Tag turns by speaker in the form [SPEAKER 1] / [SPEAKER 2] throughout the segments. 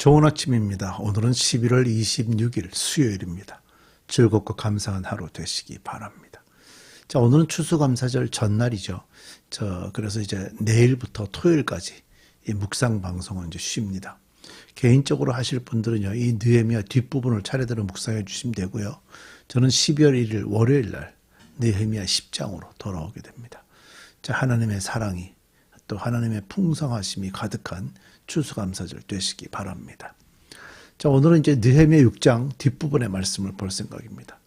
[SPEAKER 1] 좋은 아침입니다. 오늘은 11월 26일 수요일입니다. 즐겁고 감사한 하루 되시기 바랍니다. 자, 오늘은 추수감사절 전날이죠. 그래서 이제 내일부터 토요일까지 이 묵상 방송은 이제 쉽니다. 개인적으로 하실 분들은요, 이 느헤미야 뒷부분을 차례대로 묵상해 주시면 되고요. 저는 12월 1일 월요일 날 느헤미야 10장으로 돌아오게 됩니다. 자, 하나님의 사랑이 또 하나님의 풍성하심이 가득한 추수감사절 되시기 바랍니다. 자, 오늘은 이제 느헤미야 6장 뒷부분의 말씀을 볼 생각입니다.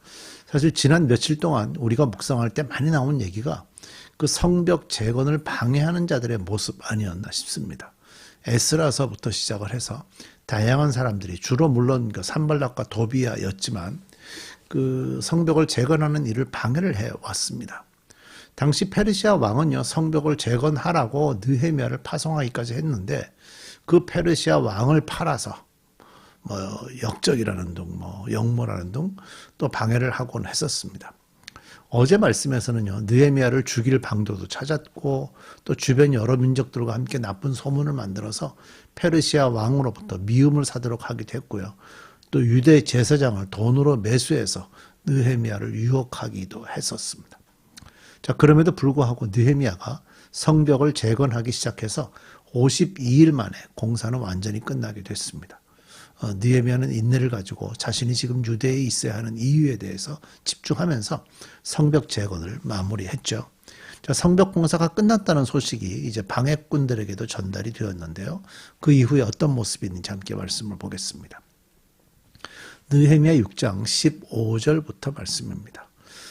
[SPEAKER 1] 사실 지난 며칠 동안 우리가 묵상할 때 많이 나온 얘기가 그 성벽 재건을 방해하는 자들의 모습 아니었나 싶습니다. 에스라서부터 시작을 해서 다양한 사람들이 주로 물론 그 산발락과 도비야였지만 그 성벽을 재건하는 일을 방해를 해왔습니다. 당시 페르시아 왕은요, 성벽을 재건하라고 느헤미야를 파송하기까지 했는데 그 페르시아 왕을 팔아서 역적이라는 둥, 역모라는 둥 또 방해를 하곤 했었습니다. 어제 말씀에서는요, 느헤미야를 죽일 방도도 찾았고 또 주변 여러 민족들과 함께 나쁜 소문을 만들어서 페르시아 왕으로부터 미움을 사도록 하기도 했고요. 또 유대 제사장을 돈으로 매수해서 느헤미야를 유혹하기도 했었습니다. 자, 그럼에도 불구하고 느헤미야가 성벽을 재건하기 시작해서 52일 만에 공사는 완전히 끝나게 됐습니다. 느헤미야는 인내를 가지고 자신이 지금 유대에 있어야 하는 이유에 대해서 집중하면서 성벽 재건을 마무리했죠. 자, 성벽 공사가 끝났다는 소식이 이제 방해꾼들에게도 전달이 되었는데요. 그 이후에 어떤 모습이 있는지 함께 말씀을 보겠습니다. 느헤미야 6장 15절부터 말씀입니다.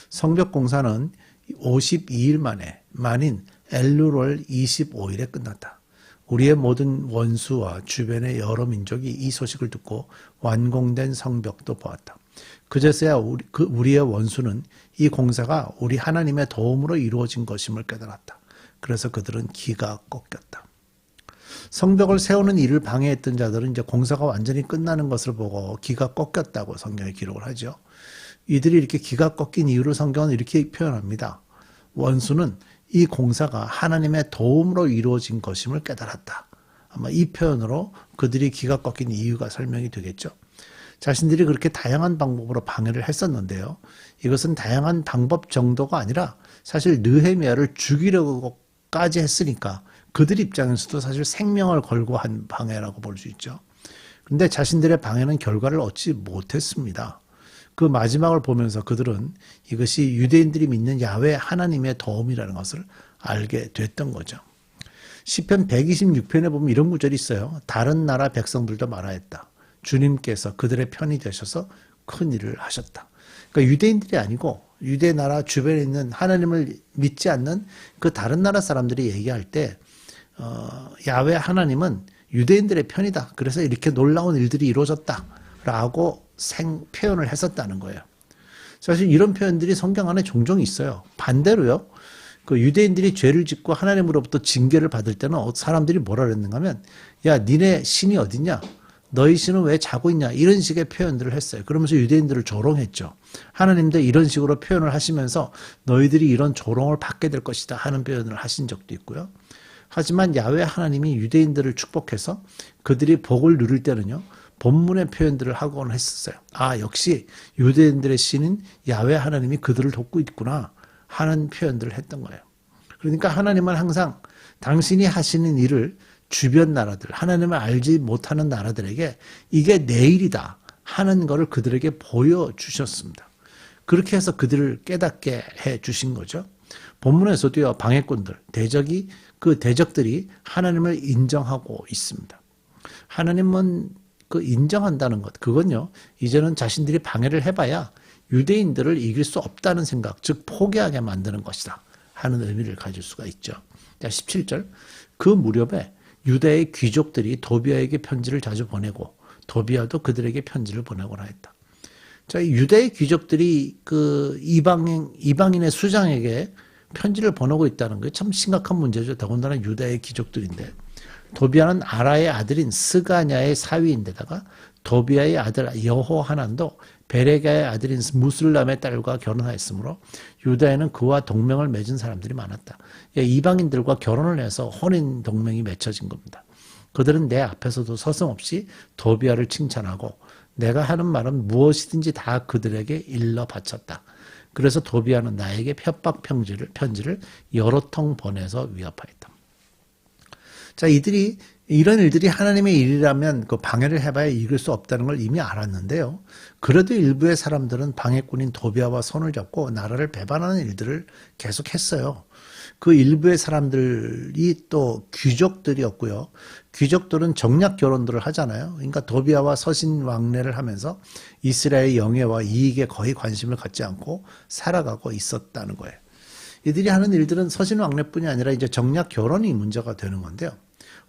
[SPEAKER 1] 성벽 공사는 52일 만인 엘루월 25일에 끝났다. 우리의 모든 원수와 주변의 여러 민족이 이 소식을 듣고 완공된 성벽도 보았다. 그제서야 우리의 원수는 이 공사가 우리 하나님의 도움으로 이루어진 것임을 깨달았다. 그래서 그들은 기가 꺾였다. 성벽을 세우는 일을 방해했던 자들은 이제 공사가 완전히 끝나는 것을 보고 기가 꺾였다고 성경에 기록을 하죠. 이들이 이렇게 기가 꺾인 이유를 성경은 이렇게 표현합니다. 원수는 이 공사가 하나님의 도움으로 이루어진 것임을 깨달았다. 아마 이 표현으로 그들이 기가 꺾인 이유가 설명이 되겠죠. 자신들이 그렇게 다양한 방법으로 방해를 했었는데요. 이것은 다양한 방법 정도가 아니라 사실 느헤미야를 죽이려고까지 했으니까 그들 입장에서도 사실 생명을 걸고 한 방해라고 볼 수 있죠. 그런데 자신들의 방해는 결과를 얻지 못했습니다. 그 마지막을 보면서 그들은 이것이 유대인들이 믿는 야훼 하나님의 도움이라는 것을 알게 됐던 거죠. 시편 126편에 보면 이런 구절이 있어요. 다른 나라 백성들도 말하였다. 주님께서 그들의 편이 되셔서 큰 일을 하셨다. 그러니까 유대인들이 아니고 유대 나라 주변에 있는 하나님을 믿지 않는 그 다른 나라 사람들이 얘기할 때 야훼 하나님은 유대인들의 편이다. 그래서 이렇게 놀라운 일들이 이루어졌다라고 표현을 했었다는 거예요. 사실 이런 표현들이 성경 안에 종종 있어요. 반대로요, 그 유대인들이 죄를 짓고 하나님으로부터 징계를 받을 때는 사람들이 뭐라 그랬는가 하면, 야, 니네 신이 어딨냐? 너희 신은 왜 자고 있냐? 이런 식의 표현들을 했어요. 그러면서 유대인들을 조롱했죠. 하나님도 이런 식으로 표현을 하시면서 너희들이 이런 조롱을 받게 될 것이다 하는 표현을 하신 적도 있고요. 하지만 야훼 하나님이 유대인들을 축복해서 그들이 복을 누릴 때는요, 본문의 표현들을 하곤 했었어요. 아, 역시 유대인들의 신인 야훼 하나님이 그들을 돕고 있구나 하는 표현들을 했던 거예요. 그러니까 하나님은 항상 당신이 하시는 일을 주변 나라들, 하나님을 알지 못하는 나라들에게 이게 내 일이다 하는 것을 그들에게 보여주셨습니다. 그렇게 해서 그들을 깨닫게 해주신 거죠. 본문에서도요, 방해꾼들, 그 대적들이 하나님을 인정하고 있습니다. 하나님은 그 인정한다는 것, 그건요, 이제는 자신들이 방해를 해봐야 유대인들을 이길 수 없다는 생각, 즉 포기하게 만드는 것이다 하는 의미를 가질 수가 있죠. 17절, 그 무렵에 유대의 귀족들이 도비야에게 편지를 자주 보내고 도비야도 그들에게 편지를 보내곤 하였다. 자, 유대의 귀족들이 그 이방인의 수장에게 편지를 보내고 있다는 게 참 심각한 문제죠. 더군다나 유대의 귀족들인데, 도비야는 아라의 아들인 스가냐의 사위인데다가 도비야의 아들 여호하난도 베레가의 아들인 무슬람의 딸과 결혼하였으므로 유다에는 그와 동맹을 맺은 사람들이 많았다. 이방인들과 결혼을 해서 혼인 동맹이 맺혀진 겁니다. 그들은 내 앞에서도 서슴없이 도비아를 칭찬하고 내가 하는 말은 무엇이든지 다 그들에게 일러 바쳤다. 그래서 도비아는 나에게 협박 편지를 여러 통 보내서 위협하였다. 자, 이런 일들이 하나님의 일이라면 그 방해를 해봐야 이길 수 없다는 걸 이미 알았는데요. 그래도 일부의 사람들은 방해꾼인 도비아와 손을 잡고 나라를 배반하는 일들을 계속했어요. 그 일부의 사람들이 또 귀족들이었고요. 귀족들은 정략 결혼들을 하잖아요. 그러니까 도비아와 서신 왕래를 하면서 이스라엘의 영예와 이익에 거의 관심을 갖지 않고 살아가고 있었다는 거예요. 이들이 하는 일들은 서신 왕래뿐이 아니라 이제 정략 결혼이 문제가 되는 건데요.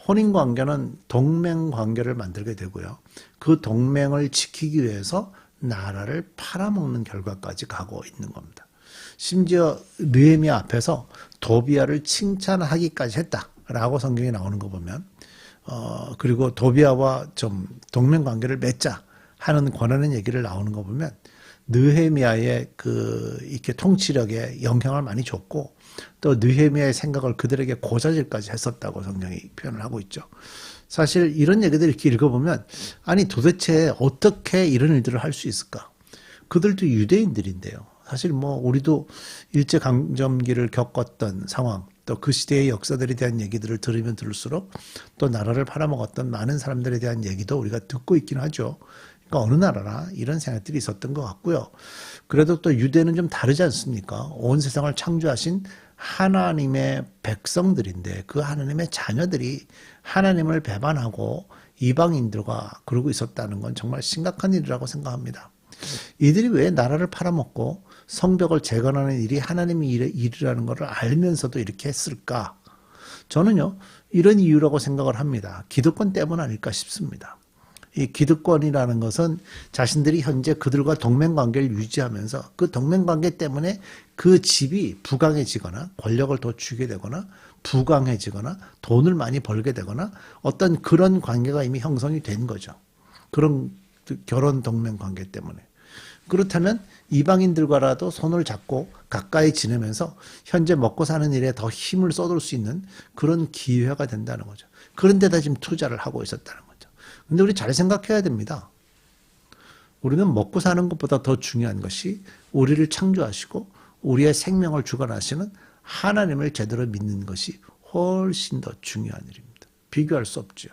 [SPEAKER 1] 혼인 관계는 동맹 관계를 만들게 되고요. 그 동맹을 지키기 위해서 나라를 팔아먹는 결과까지 가고 있는 겁니다. 심지어 느헤미야 앞에서 도비아를 칭찬하기까지 했다라고 성경에 나오는 거 보면 그리고 도비아와 좀 동맹 관계를 맺자 하는 권하는 얘기를 나오는 거 보면 느헤미야의 이렇게 통치력에 영향을 많이 줬고 또 느헤미야의 생각을 그들에게 고자질까지 했었다고 성경이 표현을 하고 있죠. 사실 이런 얘기들 이렇게 읽어보면 아니 도대체 어떻게 이런 일들을 할 수 있을까? 그들도 유대인들인데요. 사실 뭐 우리도 일제강점기를 겪었던 상황 또 그 시대의 역사들에 대한 얘기들을 들으면 들을수록 또 나라를 팔아먹었던 많은 사람들에 대한 얘기도 우리가 듣고 있긴 하죠. 그러니까 어느 나라나 이런 생각들이 있었던 것 같고요. 그래도 또 유대는 좀 다르지 않습니까? 온 세상을 창조하신 하나님의 백성들인데 그 하나님의 자녀들이 하나님을 배반하고 이방인들과 그러고 있었다는 건 정말 심각한 일이라고 생각합니다. 이들이 왜 나라를 팔아먹고 성벽을 재건하는 일이 하나님의 일이라는 것을 알면서도 이렇게 했을까? 저는요, 이런 이유라고 생각을 합니다. 기득권 때문 아닐까 싶습니다. 이 기득권이라는 것은 자신들이 현재 그들과 동맹관계를 유지하면서 그 동맹관계 때문에 그 집이 부강해지거나 권력을 더 쥐게 되거나 부강해지거나 돈을 많이 벌게 되거나 어떤 그런 관계가 이미 형성이 된 거죠. 그런 결혼 동맹관계 때문에. 그렇다면 이방인들과라도 손을 잡고 가까이 지내면서 현재 먹고 사는 일에 더 힘을 쏟을 수 있는 그런 기회가 된다는 거죠. 그런데다 지금 투자를 하고 있었다는 거죠. 근데 우리 잘 생각해야 됩니다. 우리는 먹고 사는 것보다 더 중요한 것이 우리를 창조하시고 우리의 생명을 주관하시는 하나님을 제대로 믿는 것이 훨씬 더 중요한 일입니다. 비교할 수 없죠.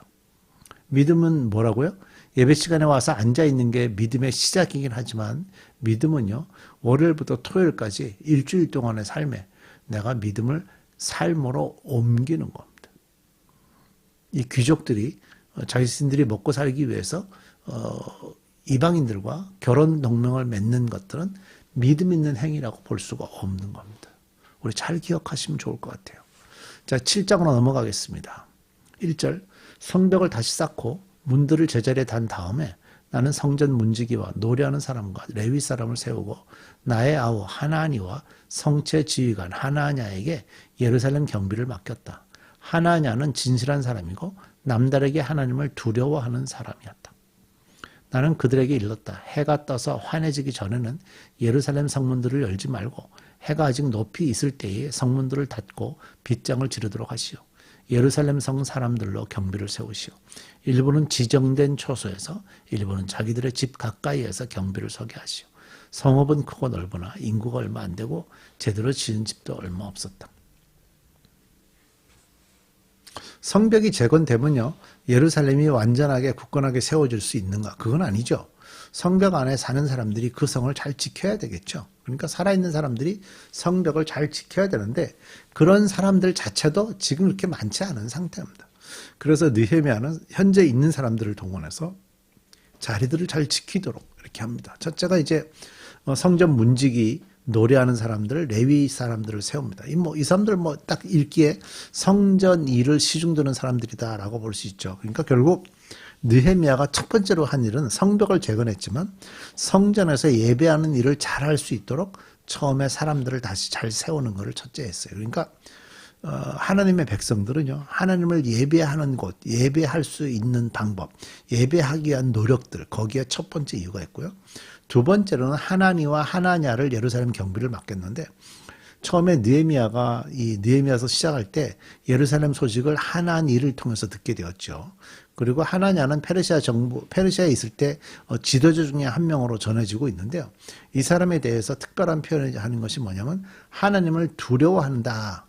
[SPEAKER 1] 믿음은 뭐라고요? 예배 시간에 와서 앉아있는 게 믿음의 시작이긴 하지만 믿음은요, 월요일부터 토요일까지 일주일 동안의 삶에 내가 믿음을 삶으로 옮기는 겁니다. 이 귀족들이 자신들이 먹고 살기 위해서 이방인들과 결혼 동맹을 맺는 것들은 믿음 있는 행위라고 볼 수가 없는 겁니다. 우리 잘 기억하시면 좋을 것 같아요. 자, 7장으로 넘어가겠습니다. 1절, 성벽을 다시 쌓고 문들을 제자리에 단 다음에 나는 성전 문지기와 노래하는 사람과 레위 사람을 세우고 나의 아우 하나니와 성체 지휘관 하나냐에게 예루살렘 경비를 맡겼다. 하나냐는 진실한 사람이고 남다르게 하나님을 두려워하는 사람이었다. 나는 그들에게 일렀다. 해가 떠서 환해지기 전에는 예루살렘 성문들을 열지 말고 해가 아직 높이 있을 때에 성문들을 닫고 빗장을 지르도록 하시오. 예루살렘 성 사람들로 경비를 세우시오. 일부는 지정된 초소에서 일부는 자기들의 집 가까이에서 경비를 서게 하시오. 성읍은 크고 넓으나 인구가 얼마 안 되고 제대로 지은 집도 얼마 없었다. 성벽이 재건되면요, 예루살렘이 완전하게 굳건하게 세워질 수 있는가? 그건 아니죠. 성벽 안에 사는 사람들이 그 성을 잘 지켜야 되겠죠. 그러니까 살아있는 사람들이 성벽을 잘 지켜야 되는데 그런 사람들 자체도 지금 그렇게 많지 않은 상태입니다. 그래서 느헤미야는 현재 있는 사람들을 동원해서 자리들을 잘 지키도록 이렇게 합니다. 첫째가 이제 성전 문지기 노래하는 사람들을 레위 사람들을 세웁니다. 이 사람들 딱 읽기에 성전 일을 시중드는 사람들이다라고 볼 수 있죠. 그러니까 결국 느헤미야가 첫 번째로 한 일은 성벽을 재건했지만 성전에서 예배하는 일을 잘할 수 있도록 처음에 사람들을 다시 잘 세우는 것을 첫째 했어요. 그러니까 하나님의 백성들은요, 하나님을 예배하는 곳, 예배할 수 있는 방법, 예배하기 위한 노력들, 거기에 첫 번째 이유가 있고요. 두 번째로는 하나니와 하나냐를 예루살렘 경비를 맡겼는데 처음에 느헤미야서 시작할 때 예루살렘 소식을 하나니를 통해서 듣게 되었죠. 그리고 하나냐는 페르시아에 있을 때 지도자 중에 한 명으로 전해지고 있는데요. 이 사람에 대해서 특별한 표현을 하는 것이 뭐냐면 하나님을 두려워한다.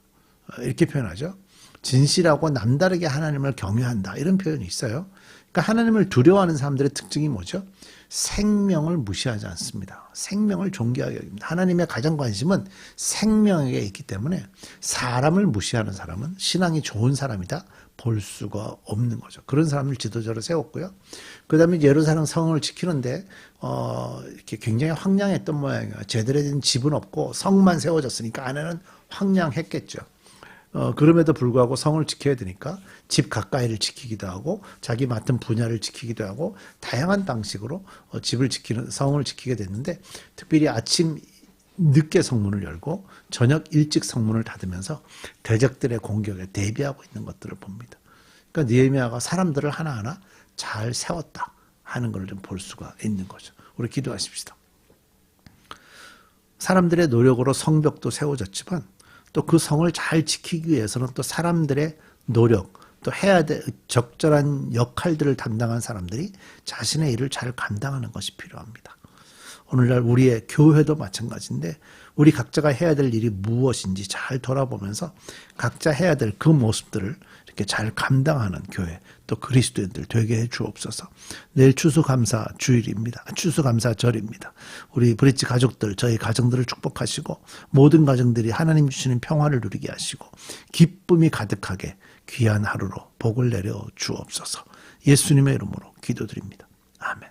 [SPEAKER 1] 이렇게 표현하죠. 진실하고 남다르게 하나님을 경외한다. 이런 표현이 있어요. 그러니까 하나님을 두려워하는 사람들의 특징이 뭐죠? 생명을 무시하지 않습니다. 생명을 존귀하게 여깁니다. 하나님의 가장 관심은 생명에 있기 때문에 사람을 무시하는 사람은 신앙이 좋은 사람이다 볼 수가 없는 거죠. 그런 사람을 지도자로 세웠고요. 그 다음에 예루살렘 성을 지키는데 이렇게 굉장히 황량했던 모양이에요. 제대로 된 집은 없고 성만 세워졌으니까 안에는 황량했겠죠. 그럼에도 불구하고 성을 지켜야 되니까 집 가까이를 지키기도 하고 자기 맡은 분야를 지키기도 하고 다양한 방식으로 성을 지키게 됐는데 특별히 아침 늦게 성문을 열고 저녁 일찍 성문을 닫으면서 대적들의 공격에 대비하고 있는 것들을 봅니다. 그러니까 느헤미야가 사람들을 하나하나 잘 세웠다 하는 걸 좀 볼 수가 있는 거죠. 우리 기도하십시다. 사람들의 노력으로 성벽도 세워졌지만 또 그 성을 잘 지키기 위해서는 또 사람들의 노력, 또 해야 될 적절한 역할들을 담당한 사람들이 자신의 일을 잘 감당하는 것이 필요합니다. 오늘날 우리의 교회도 마찬가지인데 우리 각자가 해야 될 일이 무엇인지 잘 돌아보면서 각자 해야 될 그 모습들을 이렇게 잘 감당하는 교회 또 그리스도인들 되게 해 주옵소서. 내일 추수감사절입니다. 우리 브릿지 가족들 저희 가정들을 축복하시고 모든 가정들이 하나님 주시는 평화를 누리게 하시고 기쁨이 가득하게 귀한 하루로 복을 내려 주옵소서. 예수님의 이름으로 기도드립니다. 아멘.